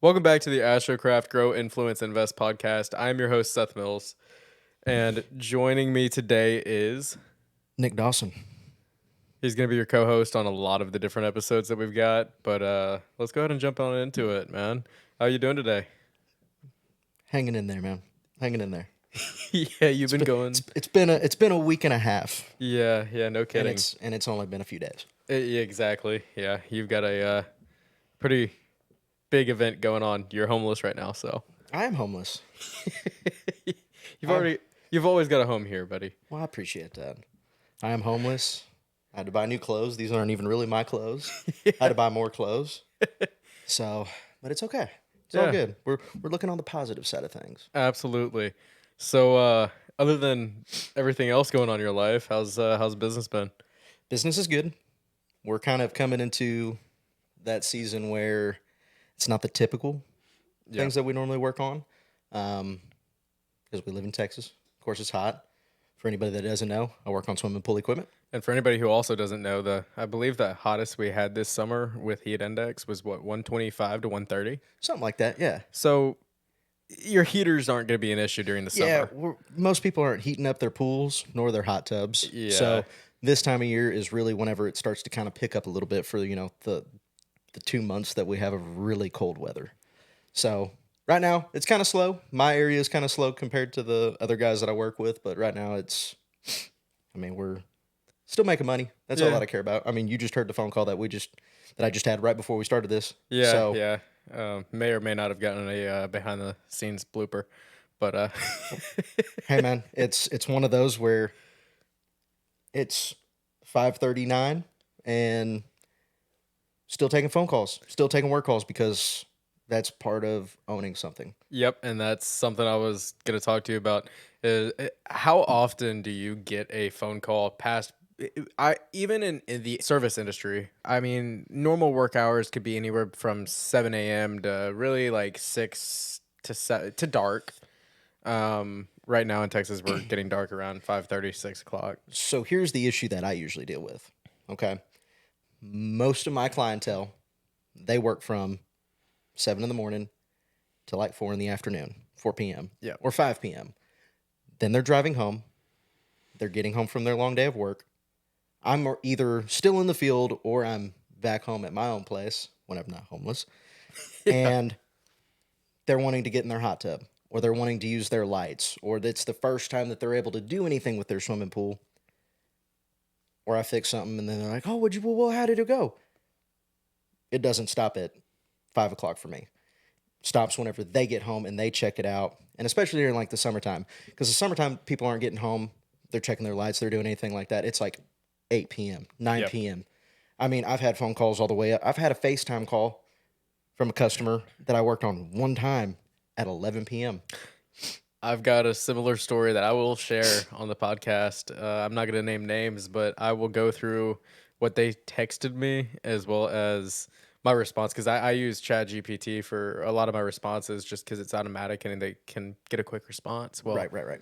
Welcome back to the Astrocraft Grow Influence Invest podcast. I am your host, Seth Mills, and joining me today is Nick Dawson. he's going to be your co-host on a lot of the different episodes that we've got. But let's go ahead and jump on into it, man. How you doing today? Hanging in there, man. Hanging in there. Yeah, you've been going. It's been a week and a half, Yeah, no and kidding. it's only been a few days. Yeah, exactly. Yeah, you've got a pretty big event going on. You're homeless right now, so I am homeless. you've always got a home here, buddy. Well, I appreciate that. I am homeless. I had to buy new clothes. These aren't even really my clothes. I had to buy more clothes. So, but it's okay. It's all Yeah. good. We're looking on the positive side of things. Absolutely. So, other than everything else going on in your life, how's business been? Business is good. We're kind of coming into that season where it's not the typical things that we normally work on, because we live in Texas. Of course, it's hot. For anybody that doesn't know, I work on swimming pool equipment. And for anybody who also doesn't know, I believe the hottest we had this summer with heat index was what 125 to 130. Something like that, yeah. So your heaters aren't going to be an issue during the Yeah, summer. most people aren't heating up their pools nor their hot tubs. Yeah. So this time of year is really whenever it starts to kind of pick up a little bit for, the 2 months that we have of really cold weather. So right now it's kind of slow. My area is kind of slow compared to the other guys that I work with, but right now we're still making money. That's all Yeah. that I care about. I mean, you just heard the phone call that I just had right before we started this. Yeah, So yeah. May or may not have gotten a behind the scenes blooper, but hey man, it's one of those where it's 5:39 and still taking phone calls, still taking work calls because that's part of owning something. Yep, and that's something I was going to talk to you about. Is how often do you get a phone call past? I even in the service industry. I mean, normal work hours could be anywhere from 7 a.m. to really like 6 to 7 to dark. Right now in Texas, we're getting dark around 5:30, 6 o'clock. So here's the issue that I usually deal with. Okay. Most of my clientele, they work from 7 in the morning to like 4 in the afternoon, 4 p.m. Yeah. Or 5 p.m. Then they're driving home. They're getting home from their long day of work. I'm either still in the field or I'm back home at my own place when I'm not homeless. And they're wanting to get in their hot tub or they're wanting to use their lights or it's the first time that they're able to do anything with their swimming pool. Or I fix something and then they're like, oh, well, how did it go? It doesn't stop at 5 o'clock for me. Stops whenever they get home and they check it out. And especially during like the summertime, because the summertime people aren't getting home. They're checking their lights. They're doing anything like that. It's like 8 p.m., 9 Yep. p.m. I mean, I've had phone calls all the way up. I've had a FaceTime call from a customer that I worked on one time at 11 p.m. I've got a similar story that I will share on the podcast. I'm not going to name names, but I will go through what they texted me as well as my response because I use ChatGPT for a lot of my responses just because it's automatic and they can get a quick response. Well, Right.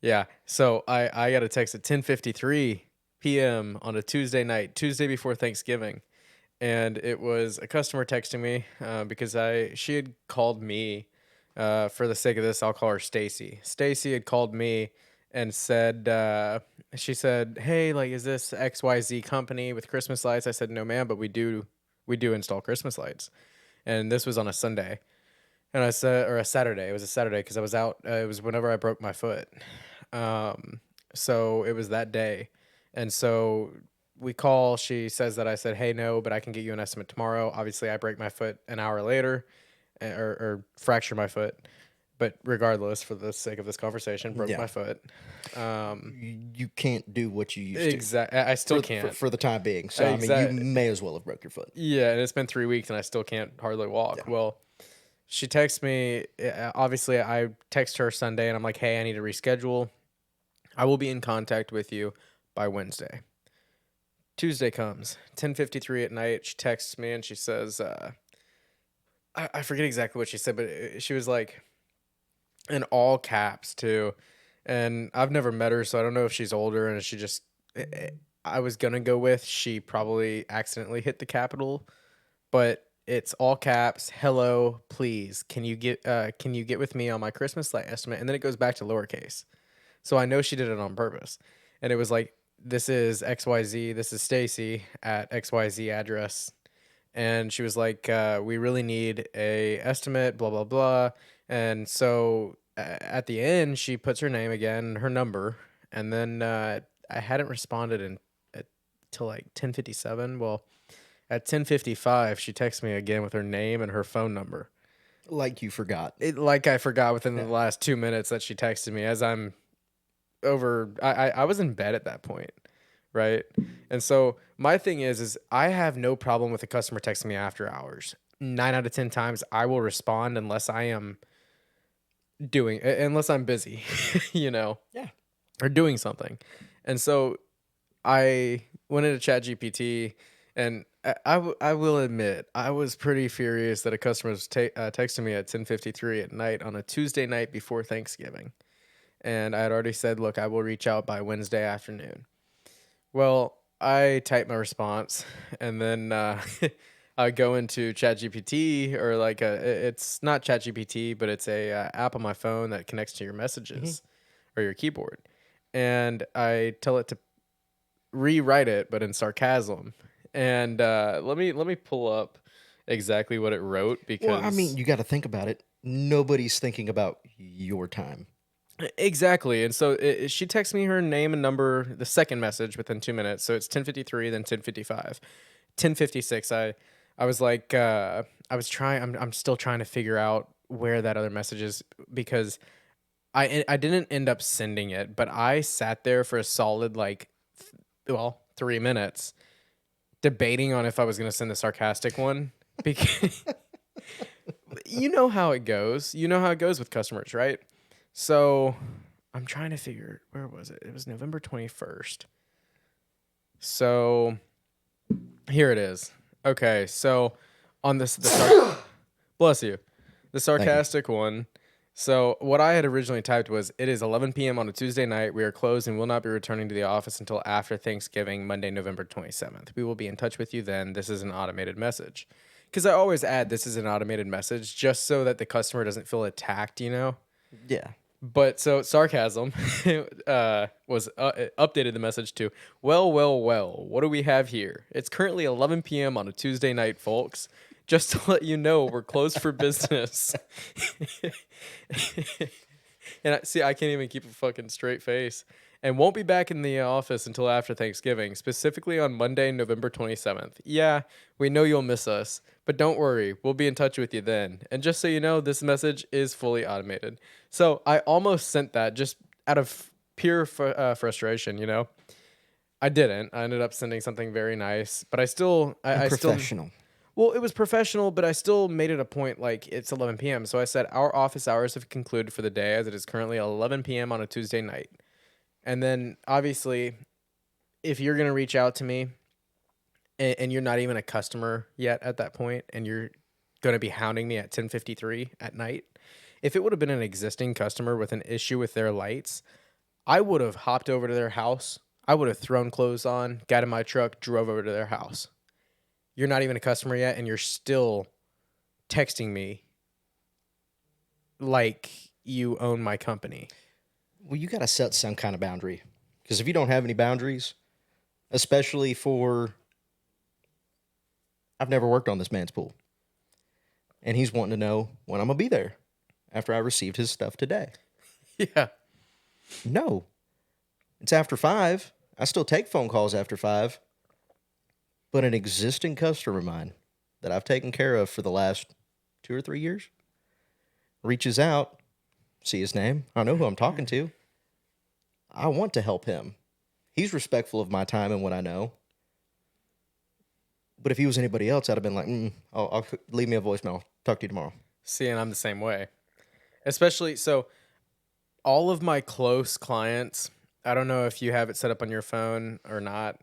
yeah. So I got a text at 10:53 p.m. on a Tuesday night, Tuesday before Thanksgiving. And it was a customer texting me because she had called me. For the sake of this, I'll call her Stacy. Stacy had called me and said, she said, "Hey, like, is this XYZ company with Christmas lights?" I said, "No, ma'am, but we do install Christmas lights." And this was on a Sunday, and I said, or a Saturday. It was a Saturday because I was out. It was whenever I broke my foot. So it was that day, and so we call. She says that I said, "Hey, no, but I can get you an estimate tomorrow." Obviously, I break my foot an hour later or fracture my foot. But regardless, for the sake of this conversation, broke Yeah. my foot. You can't do what you used to. Exactly. I still can't. For the time being. So, I mean, you may as well have broke your foot. Yeah, and it's been 3 weeks and I still can't hardly walk. Yeah. Well, she texts me. Obviously, I text her Sunday and I'm like, "Hey, I need to reschedule. I will be in contact with you by Wednesday." Tuesday comes, 10:53 at night. She texts me and she says, I forget exactly what she said, but she was like, in all caps too. And I've never met her, so I don't know if she's older and she just I was gonna go with she probably accidentally hit the capital, but it's all caps. Hello, please. Can you get with me on my Christmas light estimate? And then it goes back to lowercase. So I know she did it on purpose. And it was like, this is XYZ. This is Stacy at XYZ address. And she was like, we really need a estimate, blah, blah, blah. And so at the end, she puts her name again, her number. And then I hadn't responded till like 10:57. Well, at 10:55, she texts me again with her name and her phone number. Like you forgot. Like I forgot within the last 2 minutes that she texted me as I'm over. I was in bed at that point, right? And so my thing is I have no problem with a customer texting me after hours. 9 out of 10 times I will respond unless I'm busy, you know, Yeah. or doing something. And so I went into ChatGPT, and I will admit I was pretty furious that a customer was texting me at 10:53 at night on a Tuesday night before Thanksgiving. And I had already said, look, I will reach out by Wednesday afternoon. Well, I type my response, and then I go into ChatGPT, or like it's not ChatGPT, but it's a app on my phone that connects to your messages or your keyboard, and I tell it to rewrite it, but in sarcasm. And let me pull up exactly what it wrote, because Well, I mean, you got to think about it. Nobody's thinking about your time. exactly. And so she texts me her name and number, the second message, within 2 minutes. So it's 10:53, then 10:55, 10:56. I was like, I'm still trying to figure out where that other message is, because I didn't end up sending it, but I sat there for a solid 3 minutes debating on if I was going to send the sarcastic one, because you know how it goes. You know how it goes with customers, right? So I'm trying to figure, where was it? It was November 21st. So here it is. Okay, so on bless you, the sarcastic one. So what I had originally typed was, it is 11 p.m. on a Tuesday night. We are closed and will not be returning to the office until after Thanksgiving, Monday, November 27th. We will be in touch with you then. This is an automated message. Because I always add, this is an automated message, just so that the customer doesn't feel attacked, you know? Yeah. But so sarcasm was updated the message to, well, what do we have here? It's currently 11 p.m. on a Tuesday night, folks. Just to let you know, we're closed for business. And I can't even keep a fucking straight face. And won't be back in the office until after Thanksgiving, specifically on Monday, November 27th. Yeah, we know you'll miss us, but don't worry, we'll be in touch with you then. And just so you know, this message is fully automated. So I almost sent that just out of pure frustration, you know? I didn't. I ended up sending something very nice, but I still... I still... Professional. Well, it was professional, but I still made it a point, like, it's 11 p.m. So I said, our office hours have concluded for the day, as it is currently 11 p.m. on a Tuesday night. And then, obviously, if you're going to reach out to me and you're not even a customer yet at that point, and you're going to be hounding me at 10:53 at night, if it would have been an existing customer with an issue with their lights, I would have hopped over to their house. I would have thrown clothes on, got in my truck, drove over to their house. You're not even a customer yet, and you're still texting me like you own my company. Well, you got to set some kind of boundary. Because if you don't have any boundaries, especially for... I've never worked on this man's pool. And he's wanting to know when I'm going to be there after I received his stuff today. Yeah. No. It's after 5. I still take phone calls after 5. But an existing customer of mine that I've taken care of for the last 2 or 3 years reaches out, see his name, I know who I'm talking to. I want to help him. He's respectful of my time and what I know. But if he was anybody else, I'd have been like, I'll leave me a voicemail. Talk to you tomorrow. See, and I'm the same way. Especially, so all of my close clients, I don't know if you have it set up on your phone or not.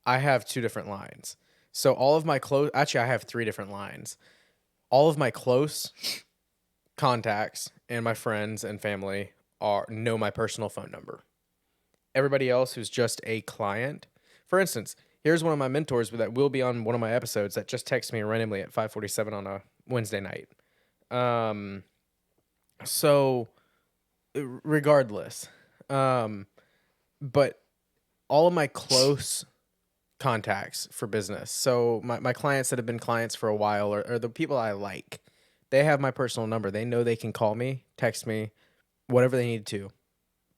I have 2 different lines. So all of my actually, I have 3 different lines. All of my close contacts and my friends and family know my personal phone number. Everybody else who's just a client, for instance, here's one of my mentors that will be on one of my episodes that just texted me randomly at 5:47 on a Wednesday night. Um, so regardless, but all of my close contacts for business. So my clients that have been clients for a while or the people I like, they have my personal number. They know they can call me, text me, whatever they need to.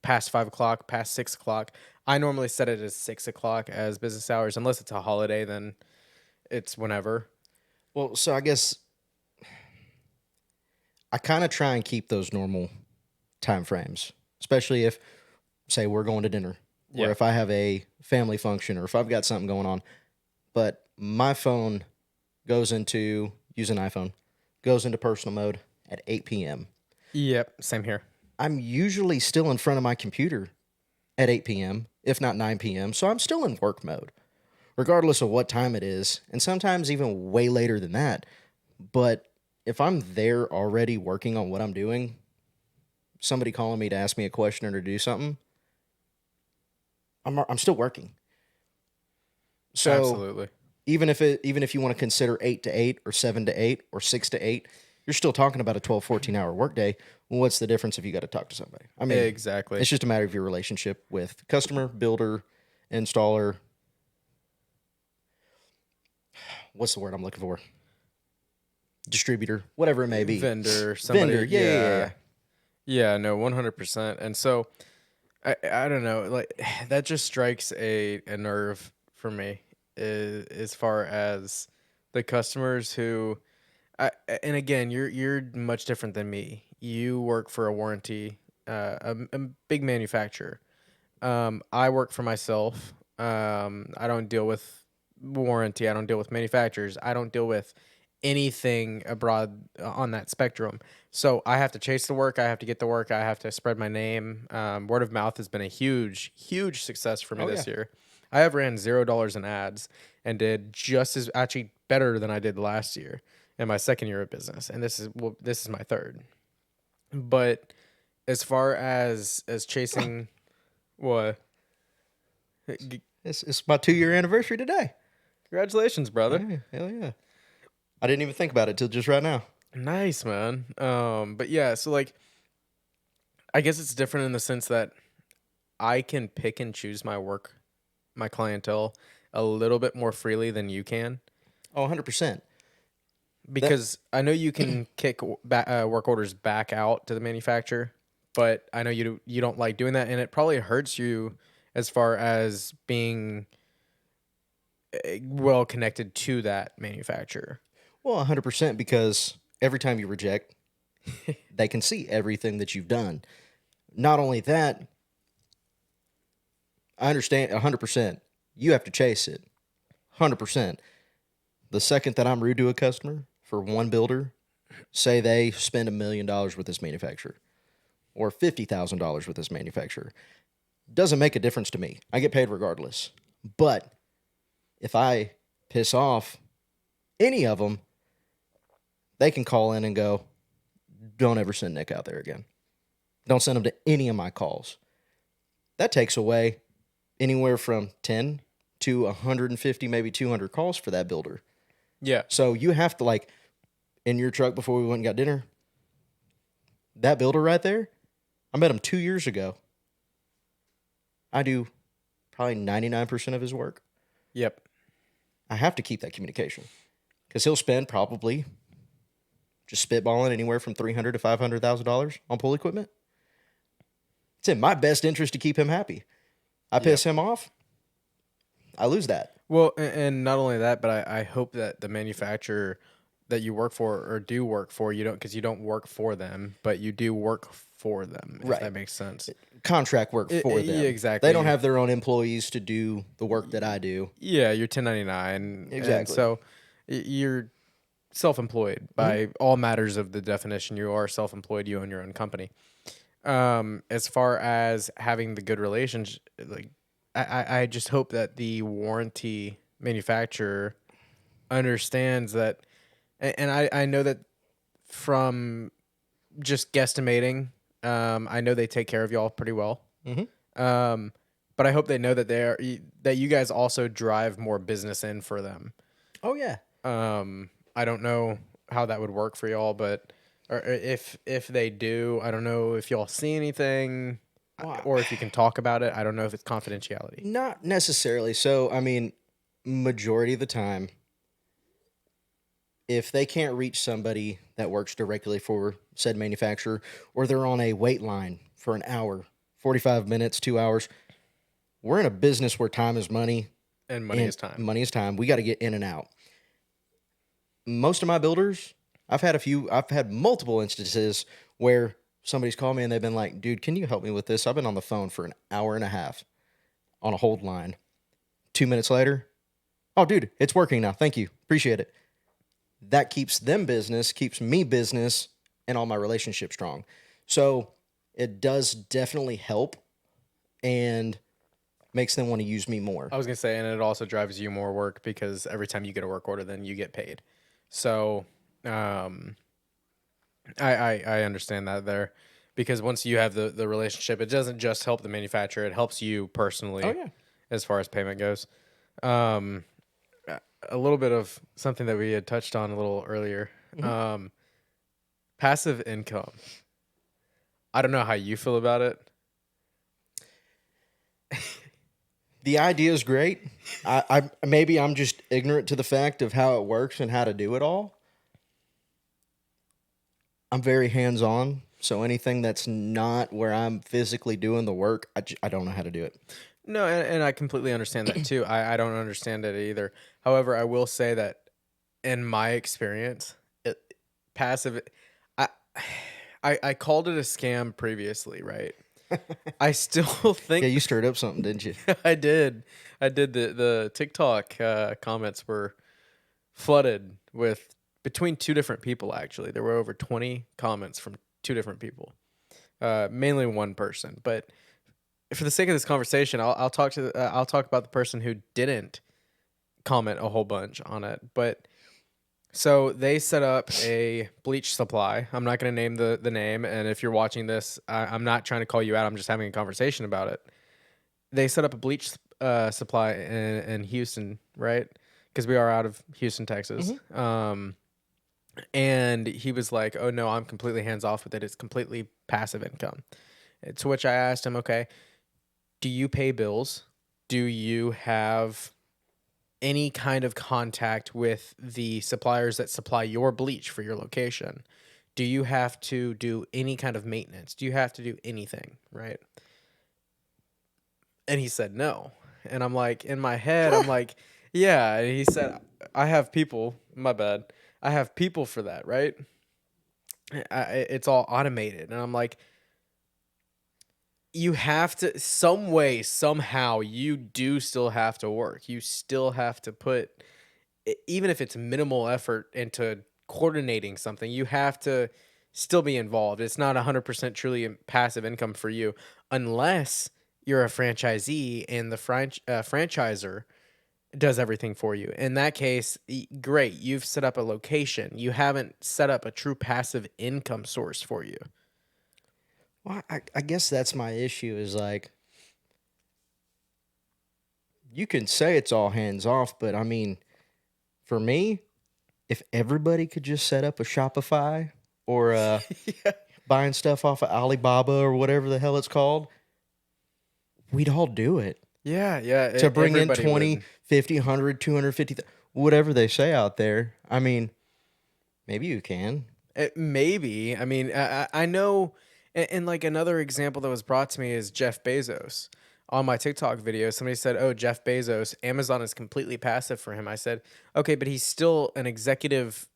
Past 5 o'clock, past 6 o'clock. I normally set it as 6 o'clock as business hours. Unless it's a holiday, then it's whenever. Well, so I guess I kind of try and keep those normal time frames, especially if, say, we're going to dinner, or Yeah. if I have a family function, or if I've got something going on. But my phone goes into, use an iPhone, goes into personal mode at 8 p.m. Yep, same here. I'm usually still in front of my computer at 8 p.m., if not 9 p.m., so I'm still in work mode, regardless of what time it is, and sometimes even way later than that. But if I'm there already working on what I'm doing, somebody calling me to ask me a question or to do something, I'm still working. So Absolutely. even if you want to consider 8 to 8 or 7 to 8 or 6 to 8, you're still talking about a 12, 14-hour workday. Well, what's the difference if you got to talk to somebody? I mean, Exactly. it's just a matter of your relationship with customer, builder, installer. What's the word I'm looking for? Distributor, whatever it may be. Vendor, somebody. Vendor, yeah. Yeah, no, 100%. And so I don't know, like that just strikes a nerve for me as far as the customers who and again, you're much different than me. You work for a warranty, a big manufacturer. I work for myself. I don't deal with warranty. I don't deal with manufacturers. I don't deal with anything abroad on that spectrum. So I have to chase the work. I have to get the work. I have to spread my name. Word of mouth has been a huge, huge success for me Oh, this yeah. year. I have ran $0 in ads and did just as actually better than I did last year in my second year of business, and this is my third. But as far as chasing what? It's my 2-year anniversary today. Congratulations, brother. Yeah, hell yeah. I didn't even think about it till just right now. Nice, man. But yeah, so like I guess it's different in the sense that I can pick and choose my work, my clientele a little bit more freely than you can Oh, 100%. because I know you can kick work orders back out to the manufacturer, but I know you don't like doing that, and it probably hurts you as far as being well connected to that manufacturer. Well, 100% because every time you reject, they can see everything that you've done. Not only that, I understand 100%. You have to chase it. 100%. The second that I'm rude to a customer for one builder, say they spend $1 million with this manufacturer or $50,000 with this manufacturer, doesn't make a difference to me. I get paid regardless. But if I piss off any of them, they can call in and go, don't ever send Nick out there again. Don't send him to any of my calls. That takes away anywhere from 10 to 150, maybe 200 calls for that builder. Yeah. So you have to, like, in your truck before we went and got dinner, that builder right there, I met him 2 years ago. I do probably 99% of his work. Yep. I have to keep that communication because he'll spend probably just spitballing anywhere from $300,000 to $500,000 on pool equipment. It's in my best interest to keep him happy. I piss him off, I lose that. Well, and not only that, but I hope that the manufacturer that you work for or do work for, you don't, because you don't work for them, but you do work for them, if Right. that makes sense. Contract work for them. Yeah, exactly. They don't have their own employees to do the work that I do. Yeah, you're 1099. Exactly. And so you're self-employed by all matters of the definition. You are self-employed. You own your own company. As far as having the good relationship, like I just hope that the warranty manufacturer understands that, and I know that from just guesstimating, I know they take care of y'all pretty well. Mhm. but I hope they know that that you guys also drive more business in for them. Oh yeah. I don't know how that would work for y'all, but or if they do, I don't know if y'all see anything Well, or if you can talk about it. I don't know if it's confidentiality. not necessarily. So, I mean, majority of the time, if they can't reach somebody that works directly for said manufacturer, or they're on a wait line for an hour, 45 minutes, 2 hours, we're in a business where time is money And money and is time. money is time. We got to get in and out. Most of my builders, I've had multiple instances where somebody's called me and they've been like, dude, can you help me with this? I've been on the phone for an hour and a half on a hold line. 2 minutes later, oh, dude, it's working now. Thank you. Appreciate it. That keeps them business, keeps me business, and all my relationships strong. So it does definitely help and makes them want to use me more. I was gonna say, and it also drives you more work because every time you get a work order, then you get paid. So, um, I understand that there, because once you have the relationship, it doesn't just help the manufacturer; it helps you Oh, personally yeah. as far as payment goes. Um, a little bit of something that we had touched on a little earlier. Mhm. Um, passive income. I don't know how you feel about it. The idea is great. I maybe I'm just ignorant to the fact of how it works and how to do it all. I'm very hands on, so anything that's not where I'm physically doing the work, I don't know how to do it. No, and I completely understand that too. I don't understand it either. However, I will say that in my experience, passive, I, I called it a scam previously, right? I still Yeah, think you stirred up something, didn't you? I did. I did. The TikTok comments were flooded with between two different people. Actually, there were over 20 comments from two different people, mainly one person. But for the sake of this conversation, I'll talk about the person who didn't comment a whole bunch on it. But so they set up a bleach supply. I'm not going to name the name, and if you're watching this, I'm not trying to call you out. I'm just having a conversation about it. They set up a bleach supply in Houston, right? Because we are out of Houston, Texas. Hmm. And he was like, "Oh no, I'm completely hands off with it. It's completely passive income." To which I asked him, "Okay, do you pay bills? Do you have any kind of contact with the suppliers that supply your bleach for your location? Do you have to do any kind of maintenance? Do you have to do anything?" Right? And he said no. And I'm like, in my head, I'm like, yeah. And he said, I have people, my bad. I have people for that, right? It's all automated. And I'm like, you have to, some way, somehow, you do still have to work. You still have to put, even if it's minimal effort into coordinating something, you have to still be involved. It's not 100% truly passive income for you unless you're a franchisee and the franchisor does everything for you. In that case, great, you've set up a location. You haven't set up a true passive income source for you. Well, I guess that's my issue is like, you can say it's all hands off, but I mean, for me, if everybody could just set up a Shopify or Yeah. buying stuff off of Alibaba or whatever the hell it's called, we'd all do it. Yeah, yeah, To bring in everybody 20, would. 50, 100, 250, whatever they say out there. I mean, maybe you can. Maybe. I mean, I know, and like another example that was brought to me is Jeff Bezos. On my TikTok video, somebody said, "Oh, Jeff Bezos, Amazon is completely passive for him." I said, "Okay, but he's still an executive.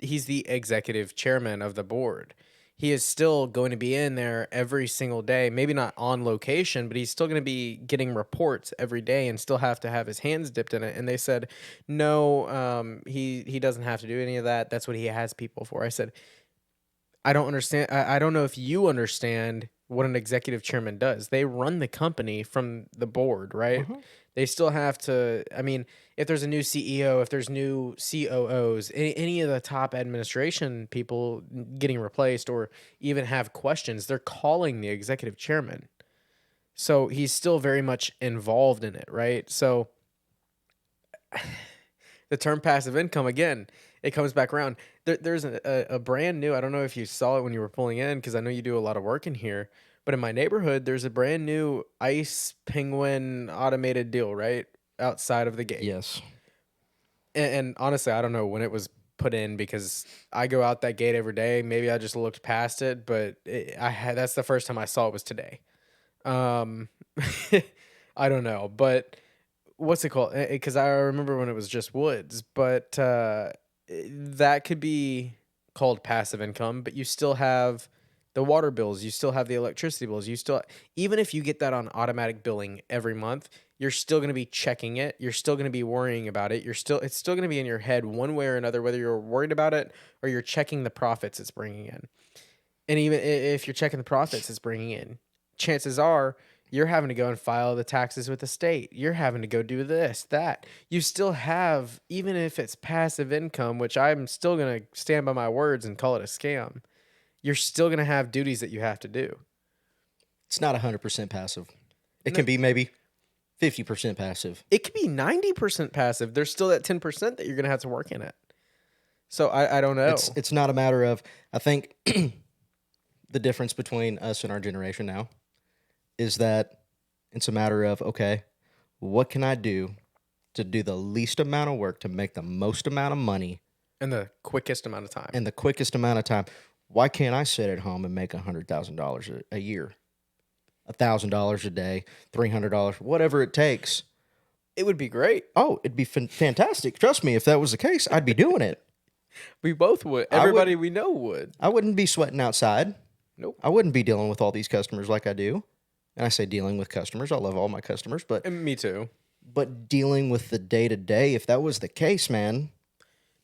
He's the executive chairman of the board. He is still going to be in there every single day. Maybe not on location, but he's still going to be getting reports every day and still have to have his hands dipped in it." And they said, "No, he doesn't have to do any of that. That's what he has people for." I said, I don't understand. I don't know if you understand what an executive chairman does. They run the company from the board, right? Uh-huh. They still have to. I mean, if there's a new CEO, if there's new COOs, any of the top administration people getting replaced or even have questions, they're calling the executive chairman. So he's still very much involved in it, right? So the term passive income, again, it comes back around. There's a brand new, I don't know if you saw it when you were pulling in, because I know you do a lot of work in here, but in my neighborhood, there's a brand new ice penguin automated deal, right? Outside of the gate. Yes. And honestly, I don't know when it was put in because I go out that gate every day. Maybe I just looked past it, but that's the first time I saw it was today. Um, I don't know, but what's it called? Because I remember when it was just woods, but that could be called passive income. But you still have the water bills, you still have the electricity bills, you still, even if you get that on automatic billing every month, you're still going to be checking it. You're still going to be worrying about it. It's still going to be in your head one way or another, whether you're worried about it or you're checking the profits it's bringing in. And even if you're checking the profits it's bringing in, chances are you're having to go and file the taxes with the state. You're having to go do this, that. You still have, even if it's passive income, which I'm still going to stand by my words and call it a scam, you're still going to have duties that you have to do. It's not 100% passive. It No. can be maybe 50% passive. It could be 90% passive. There's still that 10% that you're going to have to work in it. So I don't know. It's not a matter of, I think the difference between us and our generation now is that it's a matter of, okay, what can I do to do the least amount of work to make the most amount of money In the quickest amount of time. in the quickest amount of time? Why can't I sit at home and make $100,000 a year, $1,000 a day, $300, whatever it takes? It would be great. Oh, it'd be fantastic. Trust me, if that was the case, I'd be doing it. We both would. I would- Everybody we know would. I wouldn't be sweating outside. Nope. I wouldn't be dealing with all these customers like I do. And I say dealing with customers. I love all my customers, but And me too. dealing with the day to day, if that was the case, man,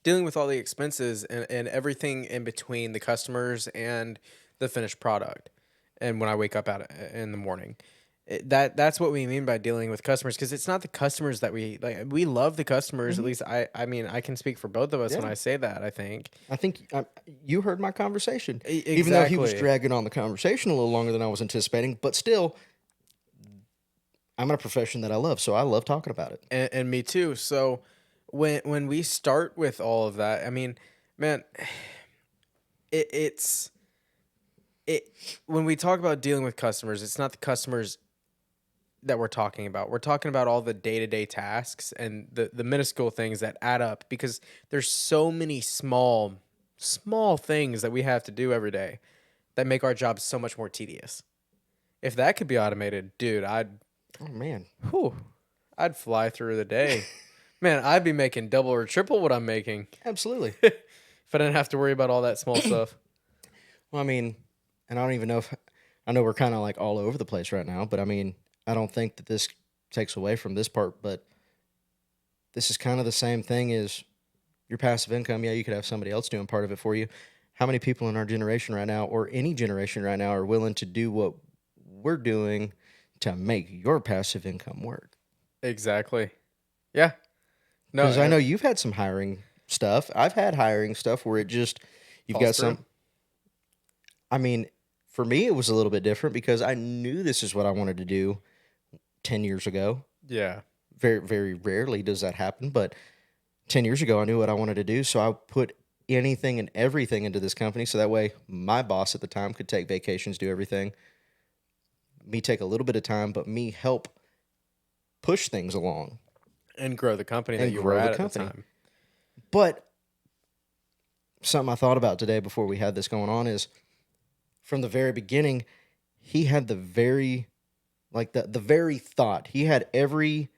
Dealing with all the expenses and everything in between the customers and the finished product. And when I wake up out in the morning, that's what we mean by dealing with customers, because it's not the customers that we like. We love the customers. At least I mean, I can speak for both of us when Yeah. I say that. I think I think you heard my conversation. Even though he was Exactly. dragging on the conversation a little longer than I was anticipating, but still, I'm in a profession that I love, so I love talking about it. and me too. So when we start with all of that, I mean, man, it's when we talk about dealing with customers, it's not the customers that we're talking about. We're talking about all the day-to-day tasks and the minuscule things that add up, because there's so many small things that we have to do every day that make our jobs so much more tedious. If that could be automated, dude, Oh man, I'd fly through the day. Man, I'd be making double or triple what I'm making absolutely. if I didn't have to worry about all that small stuff. Well, I mean, and I don't even know if I know we're kind of like all over the place right now, but I mean, I don't think that this takes away from this part, but this is kind of the same thing as your passive income. Yeah, you could have somebody else doing part of it for you. How many people in our generation right now, or any generation right now, are willing to do what we're doing to make your passive income work? Exactly. Yeah. No, Because I know you've had some hiring stuff. I've had hiring stuff where it just, you've got falls through. some. I mean, for me, it was a little bit different because I knew this is what I wanted to do 10 years ago. Yeah. Very, very rarely does that happen, but 10 years ago, I knew what I wanted to do. So I put anything and everything into this company. So that way my boss at the time could take vacations, do everything. Me take a little bit of time, but me help push things along. And grow the company that And you were grow the at the company. time. But something I thought about today before we had this going on is from the very beginning, he had the very, like the very thought. He had every,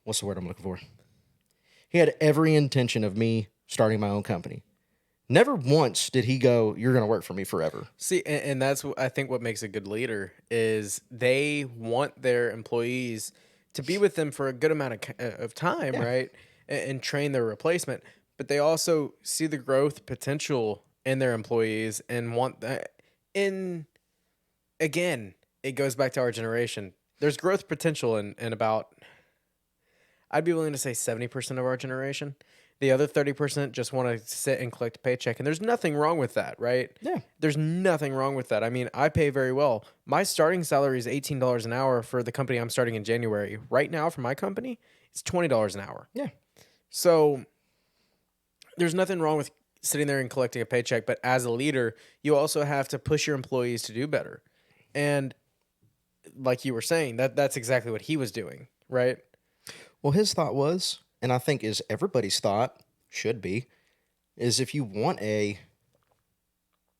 what's the word I'm looking for? He had every intention of me starting my own company. Never once did he go, "You're going to work for me forever." See, and that's I think what makes a good leader is they want their employees to be with them for a good amount of time, Yeah. right? And train their replacement. But they also see the growth potential in their employees and want that. Again, it goes back to our generation. There's growth potential in about, I'd be willing to say 70% of our generation. The other 30% just want to sit and collect a paycheck. And there's nothing wrong with that, right? Yeah. There's nothing wrong with that. I mean, I pay very well. My starting salary is $18 an hour for the company I'm starting in January. Right now, for my company, it's $20 an hour. Yeah. So there's nothing wrong with sitting there and collecting a paycheck. But as a leader, you also have to push your employees to do better. And like you were saying, that's exactly what he was doing, right? Well, his thought was, and I think is everybody's thought, should be, is if you want a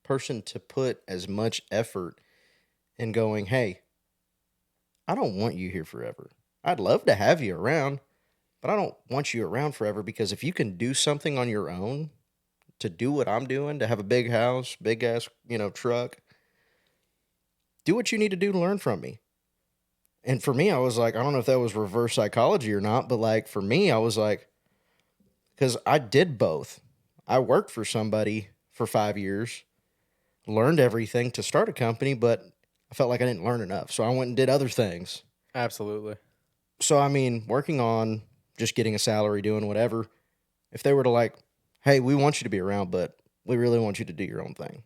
person to put as much effort in going, hey, I don't want you here forever. I'd love to have you around, but I don't want you around forever, because if you can do something on your own to do what I'm doing, to have a big house, big ass, truck, do what you need to do to learn from me. And for me, I was like, I don't know if that was reverse psychology or not, but like for me, I was like, because I did both. I worked for somebody for 5 years, learned everything to start a company, but I felt like I didn't learn enough. So I went and did other things. Absolutely. So, I mean, working on just getting a salary, doing whatever, if they were to like, hey, we want you to be around, but we really want you to do your own thing.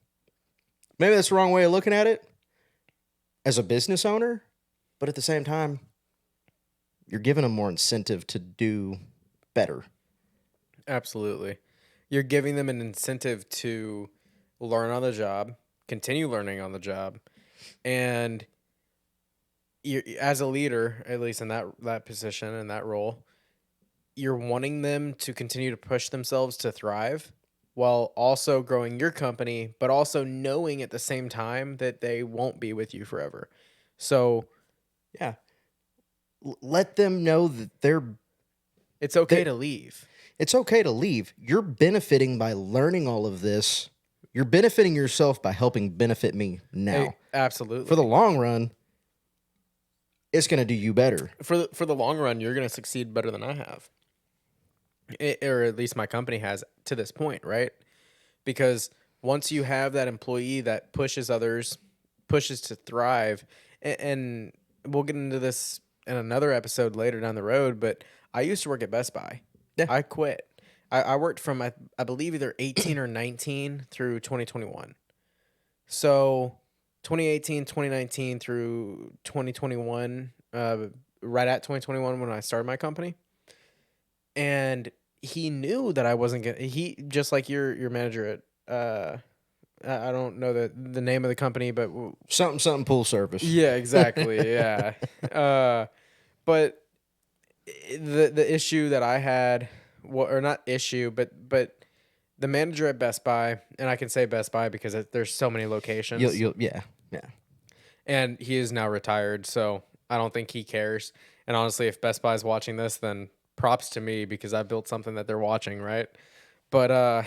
Maybe that's the wrong way of looking at it as a business owner, but at the same time, you're giving them more incentive to do better. Absolutely. You're giving them an incentive to learn on the job, continue learning on the job, and you, as a leader, at least in that position and that role, you're wanting them to continue to push themselves to thrive while also growing your company, but also knowing at the same time that they won't be with you forever. So, Yeah. Let them know that it's okay to leave. it's okay to leave. You're benefiting by learning all of this. You're benefiting yourself by helping benefit me now. Hey, absolutely. For the long run, it's going to do you better. For the long run, you're going to succeed better than I have. Or at least my company has to this point, right? Because once you have that employee that pushes others, pushes to thrive, and we'll get into this in another episode later down the road, but I used to work at Best Buy. Yeah. I quit. I worked from, I believe, either 18 or 19 through 2021. So 2018, 2019 through 2021, right at 2021 when I started my company. And he knew that I wasn't gonna. He just like your manager at I don't know the name of the company, but Something pool service. yeah, exactly, yeah. But the issue that I had, or not issue, but the manager at Best Buy, and I can say Best Buy because there's so many locations. Yeah. And he is now retired, so I don't think he cares. And honestly, if Best Buy is watching this, then props to me because I built something that they're watching, right? But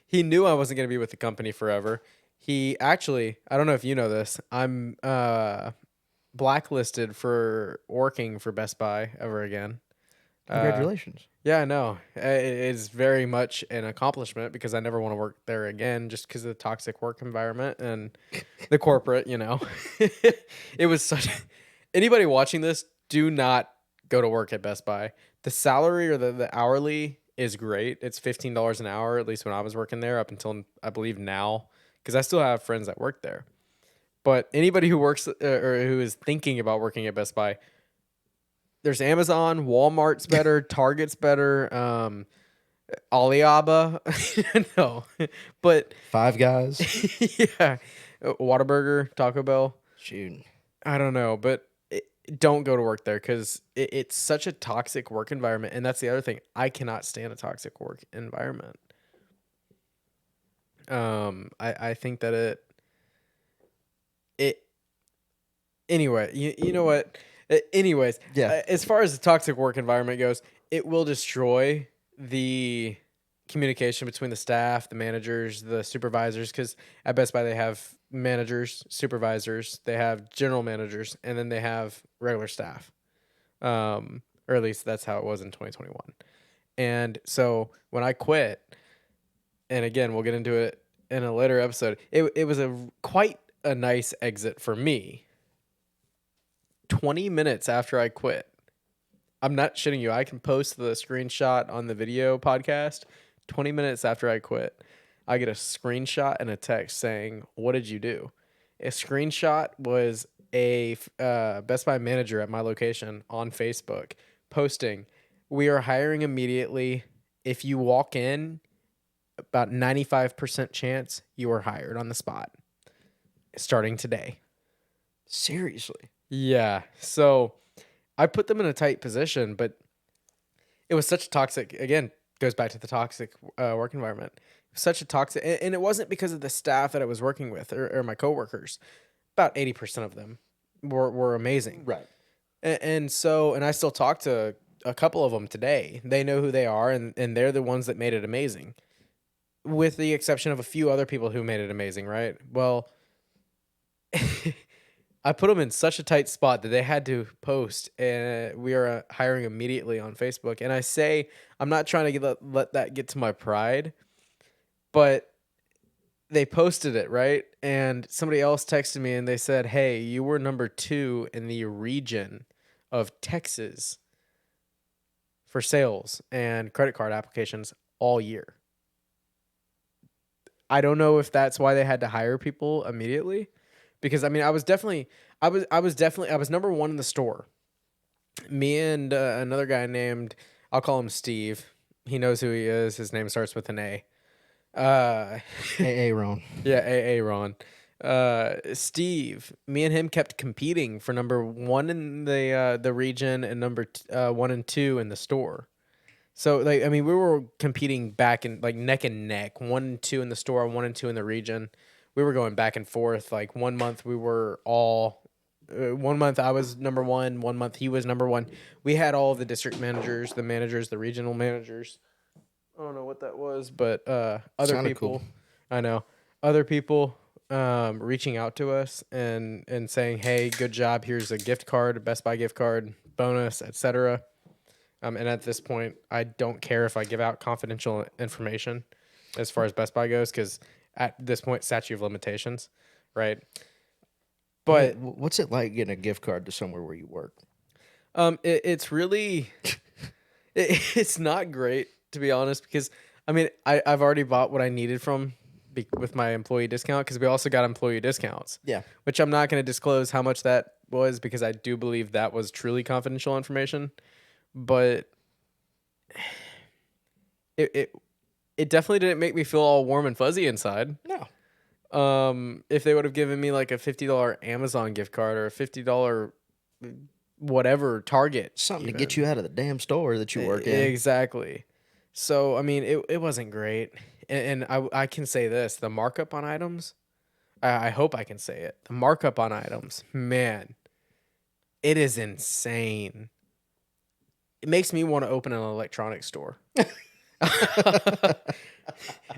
he knew I wasn't going to be with the company forever. He actually, I don't know if you know this, I'm blacklisted for working for Best Buy ever again. Congratulations. Yeah, I know. It is very much an accomplishment because I never want to work there again just because of the toxic work environment and the corporate, It was such... Anybody watching this, do not go to work at Best Buy. The salary or the hourly is great. It's $15 an hour, at least when I was working there, up until I believe now, because I still have friends that work there. But anybody who works or who is thinking about working at Best Buy, there's Amazon, Walmart's better, Target's better, Alibaba. No, but Five Guys. yeah, Whataburger, Taco Bell. Shoot. I don't know, but don't go to work there because it's such a toxic work environment. And that's the other thing. I cannot stand a toxic work environment. I think that anyway, you know what? Anyways, Yeah. as far as the toxic work environment goes, it will destroy the communication between the staff, the managers, the supervisors, because at Best Buy they have managers, supervisors, they have general managers, and then they have regular staff. Or at least that's how it was in 2021. And so when I quit, and again, we'll get into it in a later episode, it was quite a nice exit for me. 20 minutes after I quit, I'm not shitting you. I can post the screenshot on the video podcast 20 minutes after I quit. I get a screenshot and a text saying, "What did you do?" A screenshot was a Best Buy manager at my location on Facebook posting, "We are hiring immediately. If you walk in, about 95% chance you are hired on the spot starting today." Seriously. Yeah. So I put them in a tight position, but it was such a toxic, again, goes back to the toxic work environment. It was such a toxic, and it wasn't because of the staff that I was working with or my coworkers. About 80% of them were amazing. Right. And I still talk to a couple of them today. They know who they are, and they're the ones that made it amazing, with the exception of a few other people who made it amazing, right? Well, I put them in such a tight spot that they had to post, and we are hiring immediately on Facebook. And I say, I'm not trying to let that get to my pride, but they posted it, right? And somebody else texted me and they said, "Hey, you were number 2 in the region of Texas for sales and credit card applications all year." I don't know if that's why they had to hire people immediately, because I mean, I was number 1 in the store. Me and another guy named, I'll call him Steve. He knows who he is. His name starts with an A. Hey, Ron. Yeah, A Ron. Steve, me and him kept competing for number 1 in the region and number 1 and 2 in the store. So like, I mean, we were competing back and like neck and neck, 1 and 2 in the store, 1 and 2 in the region. We were going back and forth. Like one month we were all, 1 month I was number 1, 1 month he was number 1. We had all of the district managers, the managers, the regional managers. I don't know what that was, but other Sounded people, cool. I know, other people reaching out to us and saying, "Hey, good job. Here's a gift card, a Best Buy gift card, bonus, etc." And at this point, I don't care if I give out confidential information as far as Best Buy goes, because at this point, statute of limitations, right? But What's it like getting a gift card to somewhere where you work? it's really, it's not great, to be honest, because I mean, I've already bought what I needed with my employee discount, because we also got employee discounts. Yeah. Which I'm not going to disclose how much that was, because I do believe that was truly confidential information. But it definitely didn't make me feel all warm and fuzzy inside. No. If they would have given me like a $50 Amazon gift card or a $50 whatever Target, Something even. to get you out of the damn store that you work in. Exactly. So I mean, it wasn't great, and I can say this: the markup on items. I hope I can say it. The markup on items, man, it is insane. It makes me want to open an electronics store.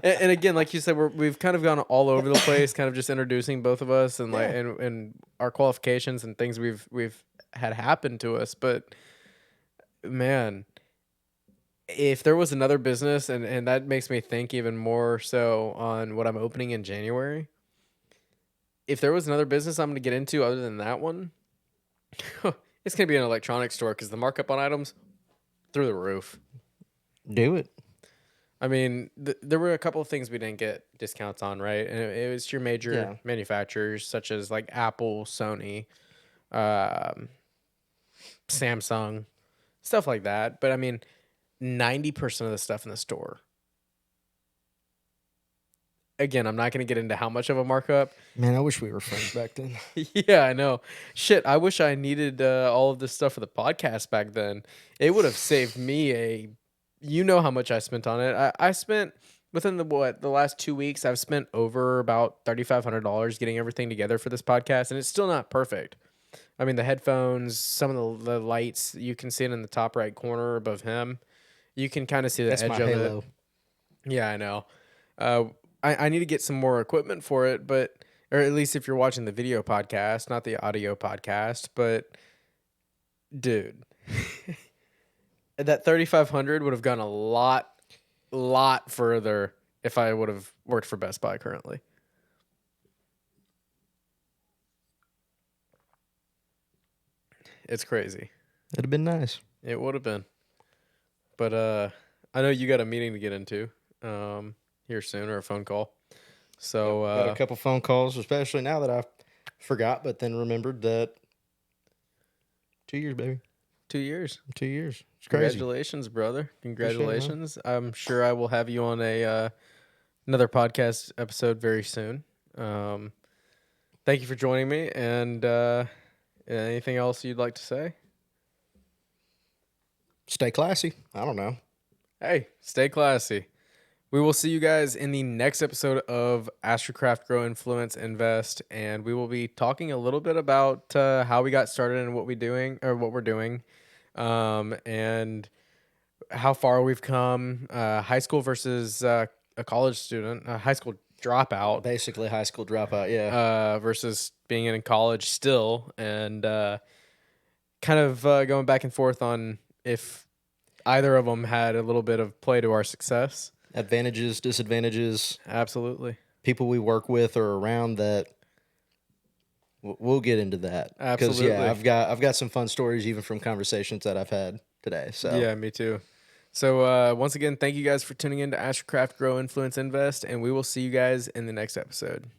And again, like you said, we've kind of gone all over the place, kind of just introducing both of us and like and our qualifications and things we've had happen to us. But man, if there was another business, and that makes me think even more so on what I'm opening in January. If there was another business I'm going to get into other than that one, it's going to be an electronics store, because the markup on items through the roof. Do it. I mean, there were a couple of things we didn't get discounts on, right? And it was your major manufacturers such as like Apple, Sony, Samsung, stuff like that. But I mean, 90% of the stuff in the store. Again, I'm not going to get into how much of a markup. Man, I wish we were friends back then. Yeah, I know. Shit, I wish I needed all of this stuff for the podcast back then. It would have saved me you know how much I spent on it. I spent within the last 2 weeks, I've spent over about $3,500 getting everything together for this podcast, and it's still not perfect. I mean, the headphones, some of the lights, you can see it in the top right corner above him. You can kind of see the That's edge my of halo. it. Yeah, I know. I need to get some more equipment for it, but or at least if you're watching the video podcast, not the audio podcast, but dude, that 3,500 would have gone a lot further if I would have worked for Best Buy currently. It's crazy. It'd have been nice. It would have been. But I know you got a meeting to get into here soon, or a phone call. So Got a couple phone calls, especially now that I forgot, but then remembered that 2 years, baby. 2 years. 2 years. It's crazy. Congratulations, brother. Appreciate it, man. Congratulations. I'm sure I will have you on a another podcast episode very soon. Thank you for joining me. And anything else you'd like to say? Stay classy. I don't know. Hey, stay classy. We will see you guys in the next episode of Astrocraft Grow Influence Invest, and we will be talking a little bit about how we got started and what we're doing, and how far we've come. High school versus a college student, a high school dropout, Basically, high school dropout. Yeah. versus being in college still, and kind of going back and forth on if either of them had a little bit of play to our success. Advantages, disadvantages, Absolutely. people we work with or around that. We'll get into that. Because Absolutely. I've got some fun stories even from conversations that I've had today. So Yeah, me too. So once again, thank you guys for tuning in to Astrocraft Grow Influence Invest, and we will see you guys in the next episode.